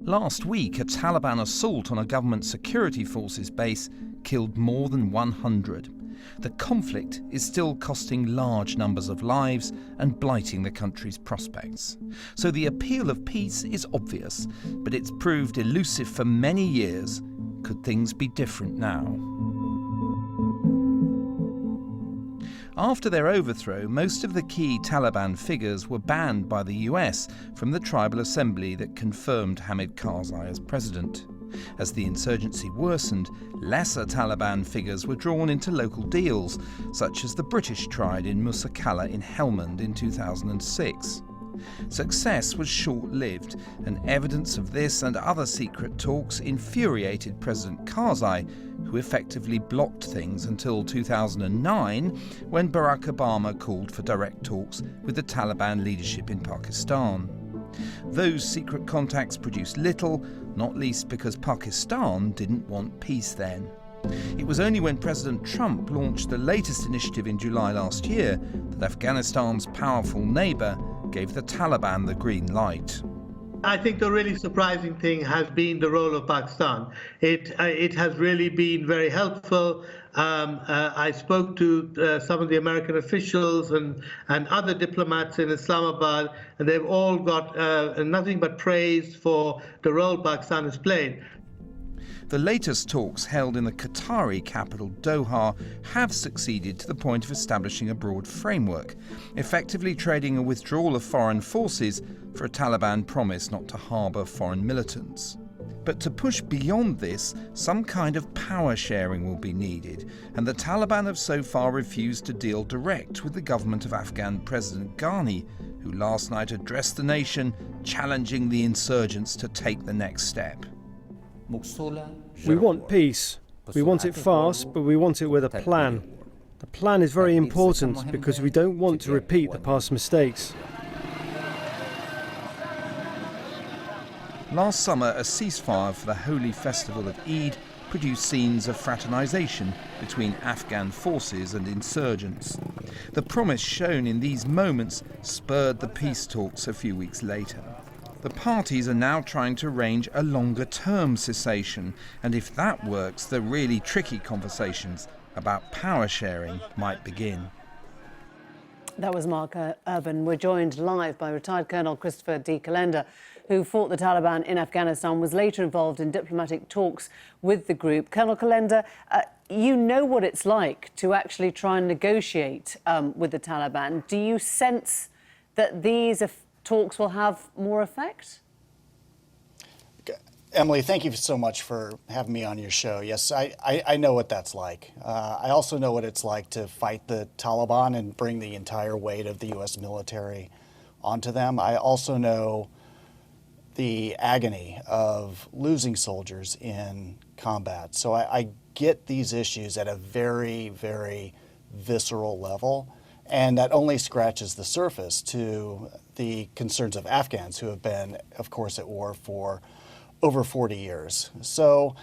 Last week, a Taliban assault on a government security forces base killed more than 100. The conflict is still costing large numbers of lives and blighting the country's prospects. So the appeal of peace is obvious, but it's proved elusive for many years. Could things be different now? After their overthrow, most of the key Taliban figures were banned by the US from the tribal assembly that confirmed Hamid Karzai as president. As the insurgency worsened, lesser Taliban figures were drawn into local deals, such as the British tried in Musa Qala in Helmand in 2006. Success was short-lived, and evidence of this and other secret talks infuriated President Karzai, who effectively blocked things until 2009, when Barack Obama called for direct talks with the Taliban leadership in Pakistan. Those secret contacts produced little, not least because Pakistan didn't want peace then. It was only when President Trump launched the latest initiative in July last year that Afghanistan's powerful neighbour gave the Taliban the green light. I think the really surprising thing has been the role of Pakistan. It has really been very helpful. I spoke to some of the American officials and other diplomats in Islamabad, and they've all got nothing but praise for the role Pakistan has played. The latest talks held in the Qatari capital Doha have succeeded to the point of establishing a broad framework, effectively trading a withdrawal of foreign forces for a Taliban promise not to harbour foreign militants. But to push beyond this, some kind of power sharing will be needed, and the Taliban have so far refused to deal direct with the government of Afghan President Ghani, who last night addressed the nation, challenging the insurgents to take the next step. We want peace. We want it fast, but we want it with a plan. The plan is very important because we don't want to repeat the past mistakes. Last summer, a ceasefire for the holy festival of Eid produced scenes of fraternisation between Afghan forces and insurgents. The promise shown in these moments spurred the peace talks a few weeks later. The parties are now trying to arrange a longer-term cessation, and if that works, the really tricky conversations about power sharing might begin. That was Mark Irvin. We're joined live by retired Colonel Chris Kolenda, who fought the Taliban in Afghanistan, was later involved in diplomatic talks with the group. Colonel Kolenda, you know what it's like to actually try and negotiate with the Taliban. Do you sense that these talks will have more effect? Emily, thank you so much for having me on your show. Yes, I know what that's like. I also know what it's like to fight the Taliban and bring the entire weight of the U.S. military onto them. I also know the agony of losing soldiers in combat. So I get these issues at a very, very visceral level, and that only scratches the surface to the concerns of Afghans who have been, of course, at war for over 40 years. So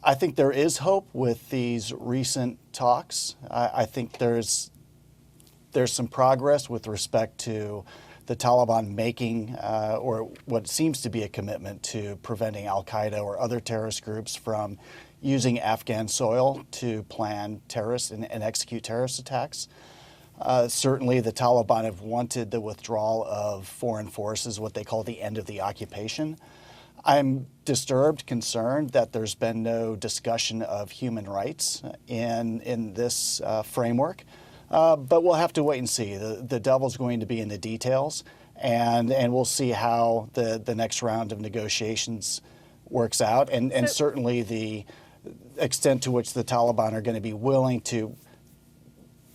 I think there is hope with these recent talks. I think there's some progress with respect to the Taliban making, or what seems to be a commitment to preventing al-Qaeda or other terrorist groups from using Afghan soil to plan terrorist and execute terrorist attacks. Certainly the Taliban have wanted the withdrawal of foreign forces, what they call the end of the occupation. I'm disturbed, concerned that there's been no discussion of human rights in this framework. But we'll have to wait and see. The devil's going to be in the details, and we'll see how the next round of negotiations works out, and certainly the extent to which the Taliban are going to be willing to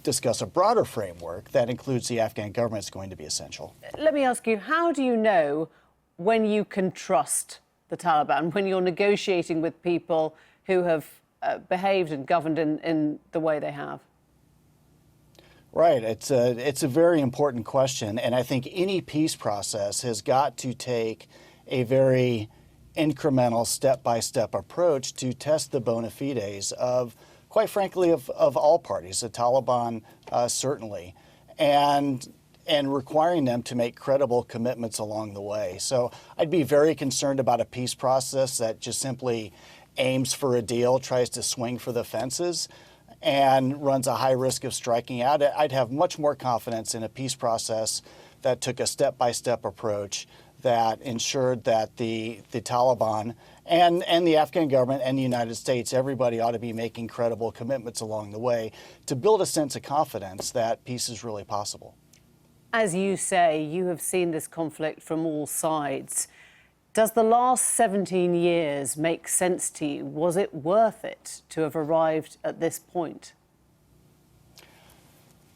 discuss a broader framework that includes the Afghan government is going to be essential. Let me ask you, how do you know when you can trust the Taliban, when you're negotiating with people who have behaved and governed in the way they have? Right. It's a very important question, and I think any peace process has got to take a very incremental, step-by-step approach to test the bona fides of, quite frankly, of all parties, the Taliban certainly. And and requiring them to make credible commitments along the way. So I'd be very concerned about a peace process that just simply aims for a deal, tries to swing for the fences, and runs a high risk of striking out. I'd have much more confidence in a peace process that took a step-by-step approach that ensured that the Taliban and the Afghan government and the United States, everybody ought to be making credible commitments along the way to build a sense of confidence that peace is really possible. As you say, you have seen this conflict from all sides. Does the last 17 years make sense to you? Was it worth it to have arrived at this point?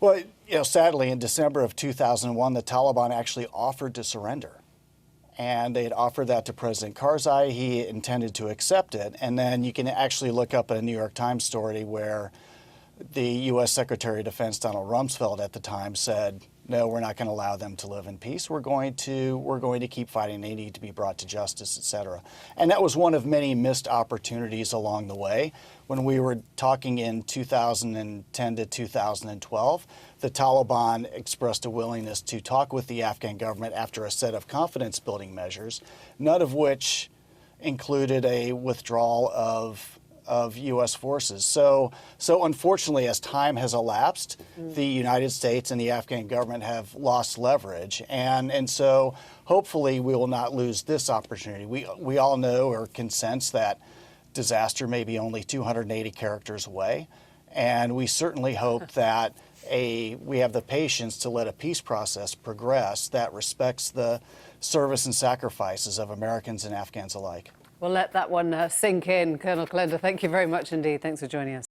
Well, sadly, in December of 2001, the Taliban actually offered to surrender. And they'd offered that to President Karzai. He intended to accept it. And then you can actually look up a New York Times story where the U.S. Secretary of Defense Donald Rumsfeld at the time said, no, we're not going to allow them to live in peace. We're going to keep fighting. They need to be brought to justice, et cetera. And that was one of many missed opportunities along the way. When we were talking in 2010 to 2012, the Taliban expressed a willingness to talk with the Afghan government after a set of confidence-building measures, none of which included a withdrawal of U.S. forces. So unfortunately, as time has elapsed, the United States and the Afghan government have lost leverage. And so hopefully we will not lose this opportunity. We all know or can sense that disaster may be only 280 characters away. And we certainly hope that we have the patience to let a peace process progress that respects the service and sacrifices of Americans and Afghans alike. We'll let that one sink in. Colonel Kolenda, thank you very much indeed. Thanks for joining us.